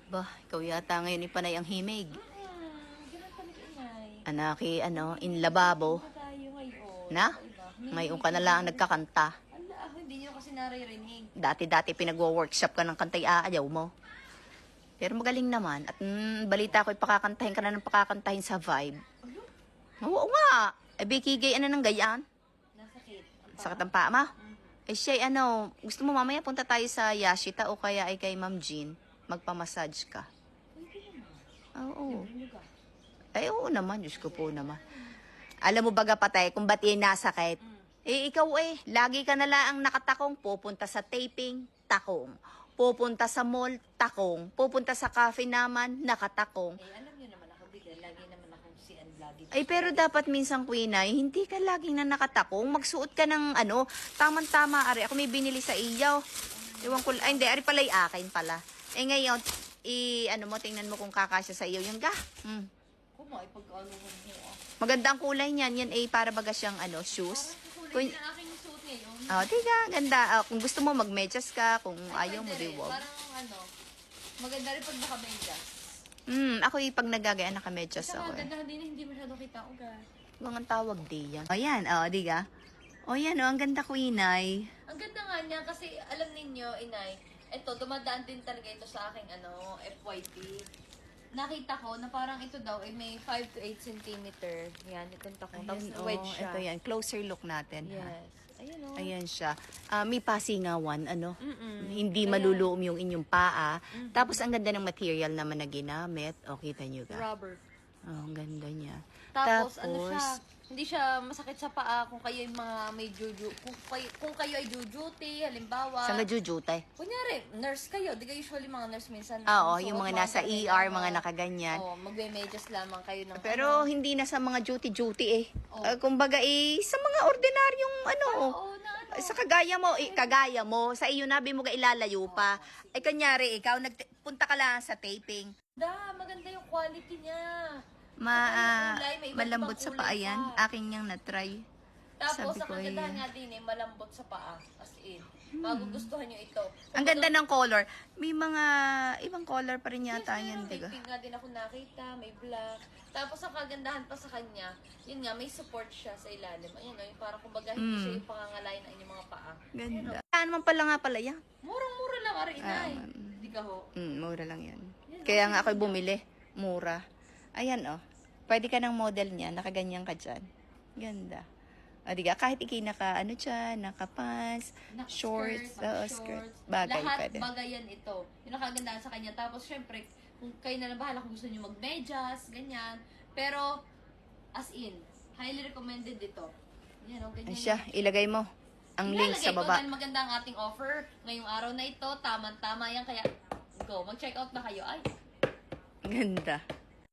Bah, ikaw yata ngayon ipanay ang himig. Ganun talaga, inay. Anaki, in lababo. Ano tayo ngayon? Na? Iba. Ngayon ka na lang nagkakanta. Ala, hindi nyo kasi naririnig. Dati-dati pinag-workshop ka ng kantay aayaw mo. Pero magaling naman. At balita ko, ipakakantahin ka na ng pakakantahin sa Vibe. Ano? Oo nga. Eh, Becky Gay, ano nang gayaan? Nasakit. Sakit ang paa, ma? Eh, siya, gusto mo mamaya punta tayo sa Yashita o kaya ay kay Ma'am Jean, magpamassage ka. Pwede naman. Oo. Ano ka? Ay, oo naman. Diyos ko po naman. Alam mo baga patay, kung ba't nasakit? Eh, ikaw lagi ka na lang nakatakong, pupunta sa taping, takong. Pupunta sa mall, takong. Pupunta sa cafe naman, nakatakong. Eh, alam nyo naman ako, bigla. Lagi naman akong sian lagi. Ay, pero dapat minsan, Queen, hindi ka laging na nakatakong. Magsuot ka ng, tamang-tama, ari. Ako may binili sa iyo. Iwan ko, ay, hindi, ari pala, akin pala. Eh, ngayon, tingnan mo kung kakasya sa iyo yung ga. Kuma, ipag-aluhan mo ah. Maganda ang kulay niyan. Yan, para baga siyang, shoes. Kulay din ang aking suot ngayon. Oh, tiga, ganda. Kung gusto mo, mag-medyas ka. Kung ayaw mo, Pwede rin. wag. Parang maganda rin pag nakamedyas. Ako pag nagagaya, naka-medyas Saka ako ganda hindi masyado kita ko ga. Kung ang tawag di yan. O yan, diga. O yan, ang ganda ko, inay. Ang ganda nga niya kasi alam ninyo, inay, eto, dumadaan din talaga ito sa aking FYP. Nakita ko na parang ito daw ay may 5 to 8 centimeter. Yan, itong takong. Tapos Ayan, wedge siya. ito yan. Closer look natin, ha? Yes. Ayan o. Ayan siya. May pasingawan, Hindi Ayan. maluluom yung inyong paa. Tapos, ang ganda ng material naman na ginamit. O, kita nyo ga? Rubber. Oh, ang ganda niya. Tapos, hindi siya masakit sa paa kung kayo yung mga may juju, kung kayo ay jujuti, halimbawa. Saan ka jujutay? Kunyari, nurse kayo. Di kayo usually mga nurse minsan. Oo, suot yung mga mga nasa damit, ER, mga nakaganyan. Oo, magbe-medyas lamang kayo ng Pero hindi na sa mga duty-duty Oh. Kumbaga sa mga ordinaryong Oo, na sa kagaya mo, sa iyo nabi mo ga ilalayo pa. Ay kanyari, ikaw punta ka lang sa taping. Maganda yung quality niya. May iba't Malambot ibang sa kulay paa yan. pa. Aking niyang na-try. Tapos, Sabi ang ko, kagandahan nga din malambot sa paa. As in. Magugustuhan nyo ito. Ang ganda ng color. May mga ibang color pa rin yata yan, May diga. pink nga din ako nakita, may black. Tapos, ang kagandahan pa sa kanya, yun nga, may support siya sa ilalim. Ayun, yung parang kumbaga hindi siya yung pangangalain ng inyong mga paa. Ganda. Saan man pala nga pala yan? Murang-mura lang, ari inay. Di ka ho. Mura lang yan. Kaya nga ako'y bumili. Mura. Ayan, Pwede ka ng model niya. Nakaganyan ka dyan. Ganda. O, diga, kahit naka-pants, shorts, skirt. Bagay, Lahat pwede. bagayan ito. Yung nakagandahan sa kanya. Tapos, syempre, kung kayo na lang bahala kung gusto nyo mag-medyas, ganyan. Pero, as in, highly recommended ito. Yan, ganyan. Ay siya, ilagay mo ang link sa Ilalagay ko baba. dahil maganda ang ating offer ngayong araw na ito. Tama-tama yan. Kaya, go. Mag-check out na kayo. Ay, Ganda.